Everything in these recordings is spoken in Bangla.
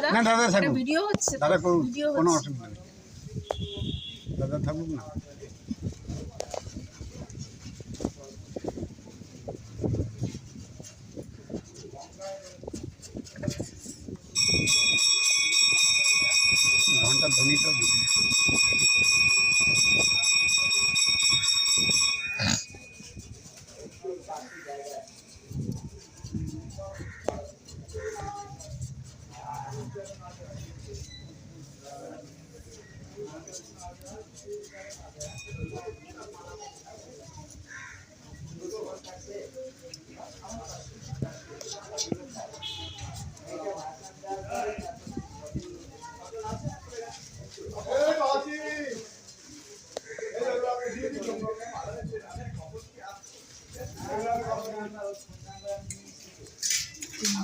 দাদা? না দাদা থাকুক, ভিডিও হচ্ছে, দাদা করুন, ভিডিও কোনো হচ্ছে। অসুবিধা নেই, দাদা থাকুক না। ঘন্টার ধ্বনিটাও দিবি।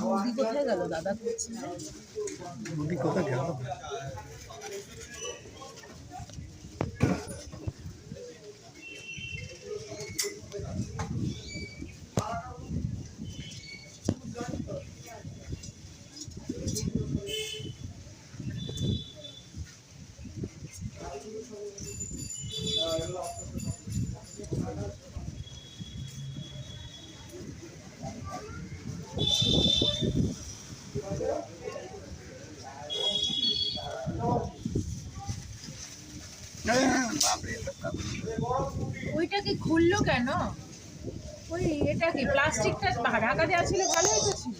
মোদি কোথায় গেল দাদা? মোদি কোথায় গেল? ওইটাকে খুললো কেন? ওই এটা কি প্লাস্টিকটা ঢাকা দেওয়া ছিল, ভালোই তো ছিল।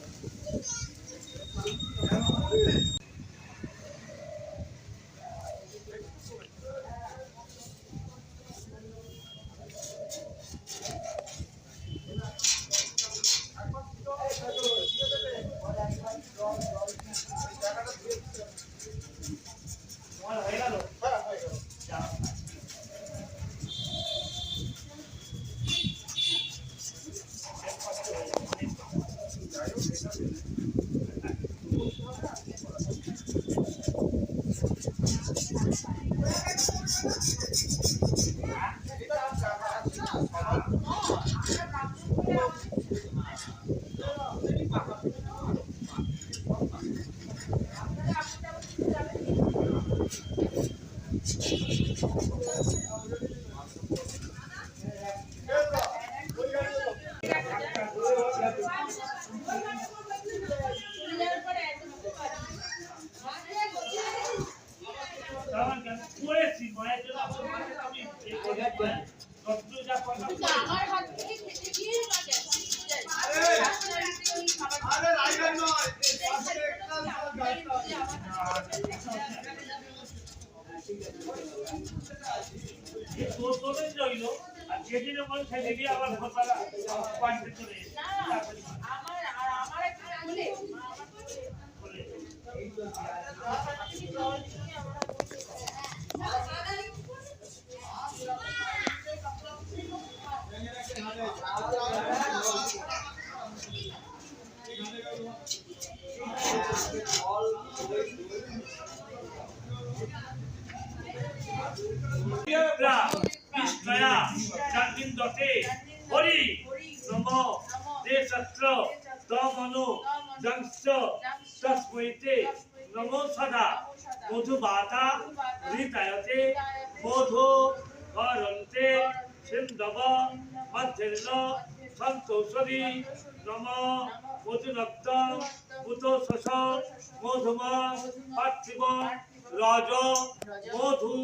হরি নম দে চত্র তমনু জংস তস্মৈতে নমো সদা মধুবাতা ঋতায়তে মধু হরন্তে সিন্ধব মধ্যের্ন সন্তোষরি নম মধুনক্ত মুতো শশ মধুম পার্থিব রাজ মধু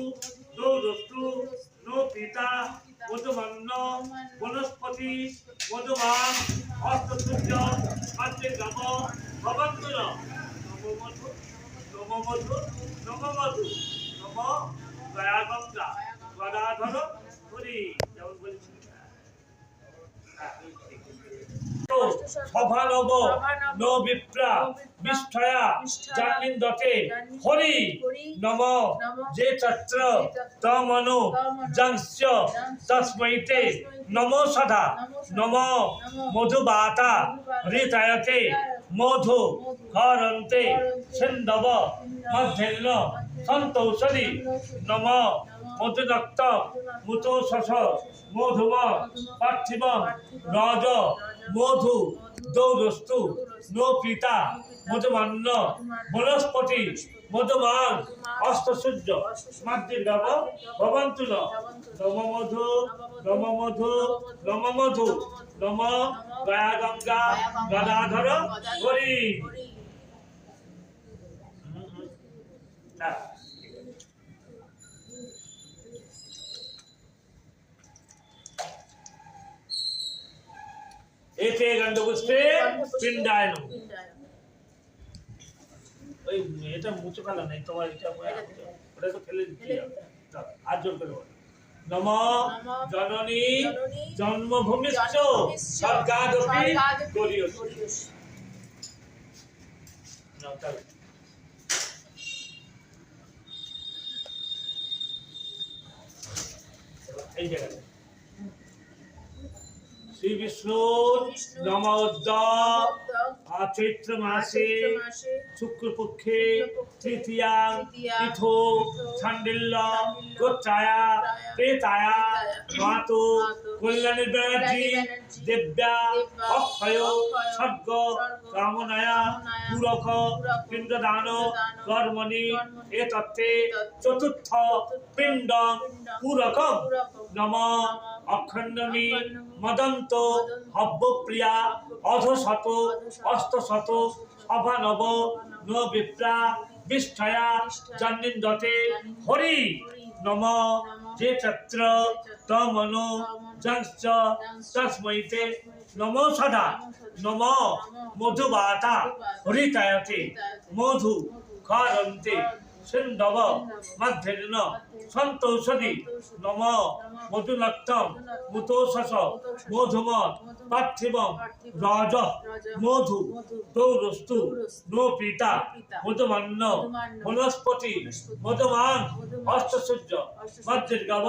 দৌরস্তু নো পিতা মধুমন্ন বনস্পতি মধুমান হস্তসূর্য পাঞ্চগ্রাম ভবন্তর নবমধু নবমধু নবমধু নম দয়াগঙ্গা গদাধর হরি যেমন বলেছি সভানব নো বিপ্রা বিষ্ঠয়া জানিন্দতে হরি নম যে চত্র তমনু জংস্য তস্মৈতে নমো সদা নম মধুবাতা ঋতায়তে মধু হরন্তে সিন্ধব মধ্যের্ন সন্তোষরি নম মধুনক্ত মুতো শশ মধুম পার্থিব রাজ মধু দৌরস্তু নো পিতা মধুমান্য বনস্পতি মধুমান অষ্টসূর্য মাতৃগব ভবন্তু নম মধু নম মধু নম মধু নম গয়া গঙ্গা গদাধর হরি। এতে গন্ধপুষ্পে পিণ্ডায়ন। ওই এটা মুছে ফেলা নেই তোমার, এটা ওটা তো ফেলে দিচ্ছি আর জোর করে বলো। নম জননী জন্মভূমিশ্চ স্বর্গাদপি গরীয়সী। নাও তাহলে এই জায়গাটা শ্রী বিষ্ণুর নমোদ্য চৈত্র মাসে শুক্লপক্ষে তৃতীয়া তিথো ছান্ডিল্য গোত্রায়া প্রেতায়া মাতু কল্যাণী ব্যানার্জি দেব্যা অক্ষয় স্বর্গ কামনায়া পুরখ পিণ্ডদান কর্মণি এতত্তে চতুর্থ পিণ্ড পুরকম নম অখণ্ডমী মদন্ত হব্যপ্রিয়া অধশত অষ্টশত সভানব ন বিপ্রা বিষ্ঠয়া জন্নিন্দতে হরি নম যে চত্র তমনো জংশ্চ তস্মৈতে নমো সদা নম মধুবাতা হরিতায়তে মধু খারন্তে সিন্ধব মধ্যেন সন্তোষদি নম মধুনক্তম মুতোষস মধুমৎ পার্থিবম রাজ মধু দৌরস্তু নো পিতা মধুমান্য বনস্পতি মধুমান অষ্টসূর্য মধ্যের্গব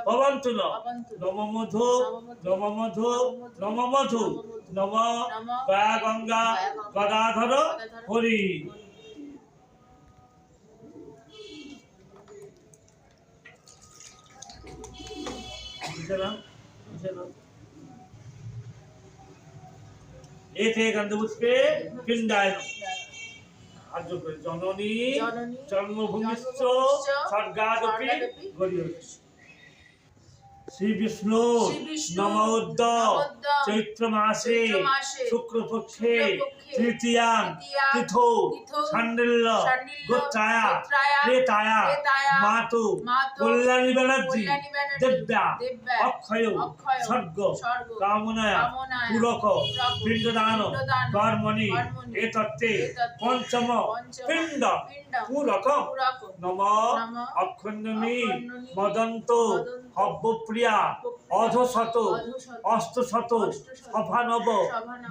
ভবন্তু নম মধু নম মধু নম মধু নম গয়া গঙ্গা গদাধর হরি। এতে গন্ধপুষ্পে পিণ্ডায়ন। জননী জন্মভূমিশ্চ স্বর্গাদপি গরীয়সী। শ্রী বিষ্ণু নমোদ্য চৈত্র মাসে শুক্লপক্ষে তৃতীয়া তিথো ছান্ডিল্য গোত্রায়া প্রেতায়া মাতু কল্যাণী ব্যানার্জি দেব্যা অক্ষয় স্বর্গ কামনায়া পুরক পিণ্ডদান কর্মণি এতত্তে পঞ্চম পিণ্ড পুরকম নম অখণ্ডমী মদন্ত হব্যপ্রিয়া অধশত অষ্টশত সভানব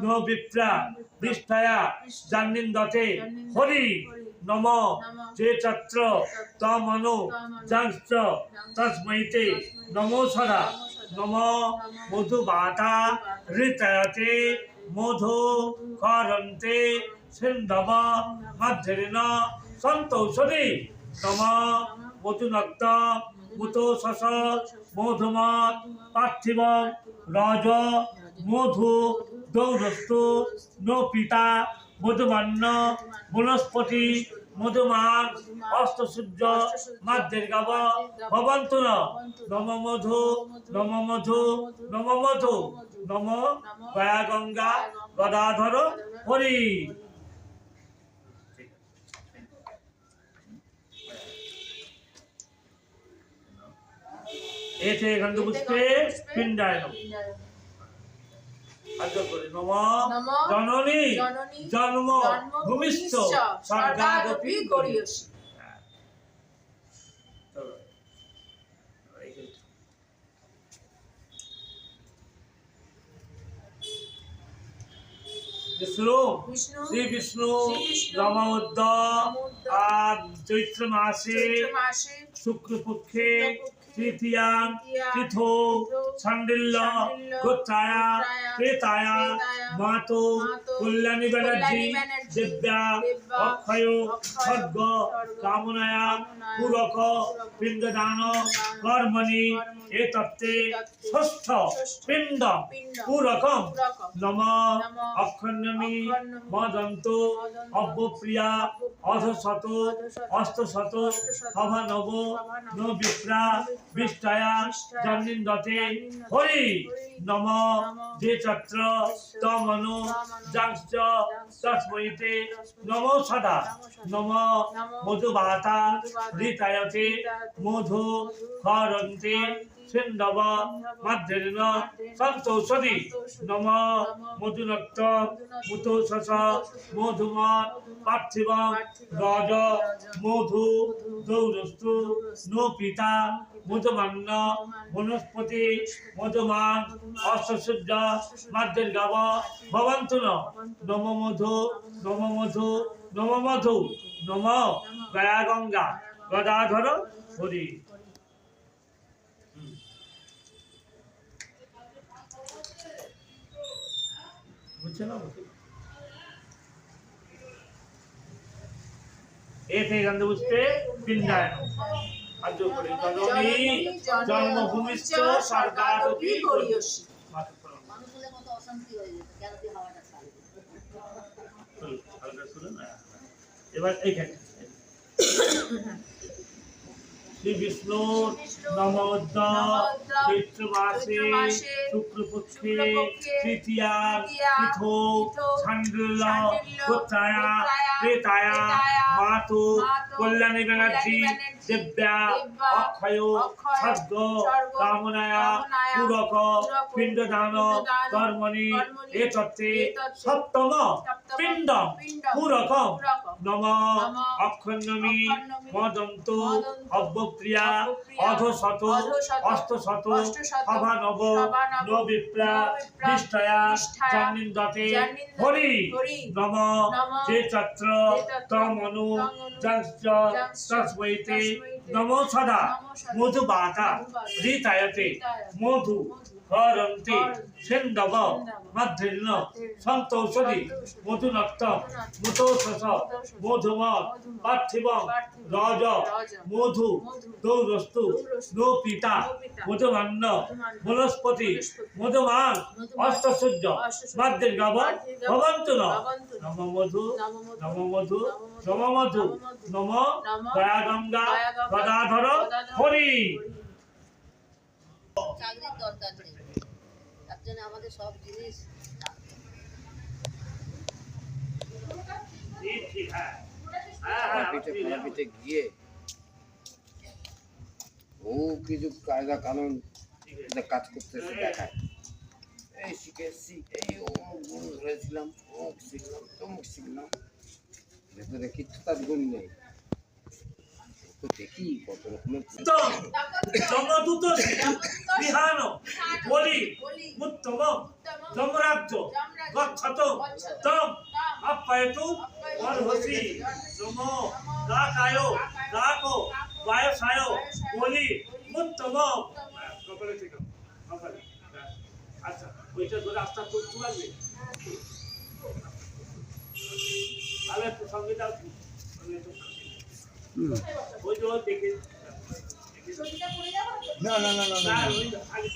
ন বিপ্রা বিষ্ঠয়া জন্নিন্দতে হরি নম যে চত্র তমনো জংশ্চ তস্মৈতে নমো সদা নম মধুবাতা হৃতয়তে মধু খারন্তে সিন্ধব মধ্যেন সন্তোষদি নম মধুনক্ত মুতোষস মধুমৎ পার্থিবম রাজ মধু দৌরস্তু নো পিতা মধুমান্য বনস্পতি মধুমান অষ্টসূর্য মধ্যের্গব ভবন্তু নম মধু নম মধু নম মধু নম গয়া গঙ্গা গদাধর হরি। এতে গন্ধপুষ্পে পিণ্ডায়ন। নম জননী জন্মভূমিশ্চ স্বর্গাদপি গরীয়সী। বিষ্ণু শ্রী বিষ্ণু নমোদ্য চৈত্র মাসে শুক্লপক্ষে তৃতীয়াং তীথো শান্ডিল্য গোত্রায়া প্রেতায়া মাতো কল্যাণী ব্যানার্জি দিব্যা অক্ষয় খড়গ কামনায়া পুরক পিণ্ডদান কর্মণি এতত্তে ষষ্ঠ পিণ্ড পুরকম নম অক্ষণ্যমি মদন্ত অব্যপ্রিয়া অধশত অষ্টশত অভানব ন বিপ্রা বিষ্টায়া জন্নিন্দতে হরি নম যে চত্র তমনো জাংশ্চ তস্মৈতে নম সদা নম মধুবাতা ঋতায়তে মধু খরন্তে সিন্ধব মধ্যেন সন্তোষদি নম মধুনক্ত মুতোষস মধুমৎ পার্থিবং রজ মধু দৌরস্তু নো পিতা মধুমান্য বনস্পতি মধুমান অশ্বসূর্য মার্দের গাব ভবন্তু নম মধু নম মধু নম মধু নম গয়া গঙ্গা গদাধর হরি। বুঝছে না এতে গন্ধ বুঝতে পিণ্ডায়ন আর্য করে জননী জন্মভূমিশ্চ স্বর্গাদপি গরীয়সী। মানুষের মতো অশান্তি হয়ে যেত কেন দিয়ে হাওয়াটা ছাড়ে। এবার এইখানে শ্রী বিষ্ণুর নমোদ্দ চৈত্র মাসে শুক্লপক্ষে তৃতীয়া তীথো শান্ডিল্য গোত্রায়া প্রেতায়া মাতো কল্যাণী ব্যানার্জি দিব্যা অক্ষয় খড়গ কামনায়া পুরক পিণ্ডদান কর্মণি এতত্তে সপ্তম পিণ্ড পুরকম নম অক্ষণ্যমি মদন্ত অব্যপ্রিয়া অধশত অষ্টশত অভানব ন বিপ্রা বিষ্টায়া জন্নিন্দতে হরি নম যে চত্র তমনু জাংশ্চ তস্মৈতে নম সদা মধুবাতা ঋতায়তে মধু খরন্তে সিন্ধব মধ্যেন সন্তোষদি মধুনক্ত মুতোষস মধুমৎ পার্থিবং রজ মধু দৌরস্তু নো পিতা মধুমান্য বনস্পতি মধুমান অষ্টসূর্য মার্দের গাব ভবন্তু নম মধু নম মধু নম মধু নম গয়া গঙ্গা গদাধর হরি। চাকরির দরকার নেই, তার জন্য আমাদের সব জিনিস ঠিক হ্যাঁ পিঠে গিয়ে ও কিছু কায়দা কানুন কাজ করতেছে দেখায়, এই শিখেছি, এই অমুক গুণ ধরেছিলাম, অমুক শিখলাম, তমুক শিখলাম, ভেতরে কিচ্ছু তার গুণ নেই। তো দেখি কত রকমের যমদূত বিহান বলি উত্তম যমরাজ্য গচ্ছত তম আপ্যায়তু অর্হসি নম রাকায় রাকো বায়সায় বলি উত্তম কপালে থেকে কপালে। আচ্ছা ওইটা ধরে আস্তে আস্তে উঠতে পারবে তাহলে একটু সঙ্গে যাও ওই যে দেখে না না না না না ওই আগে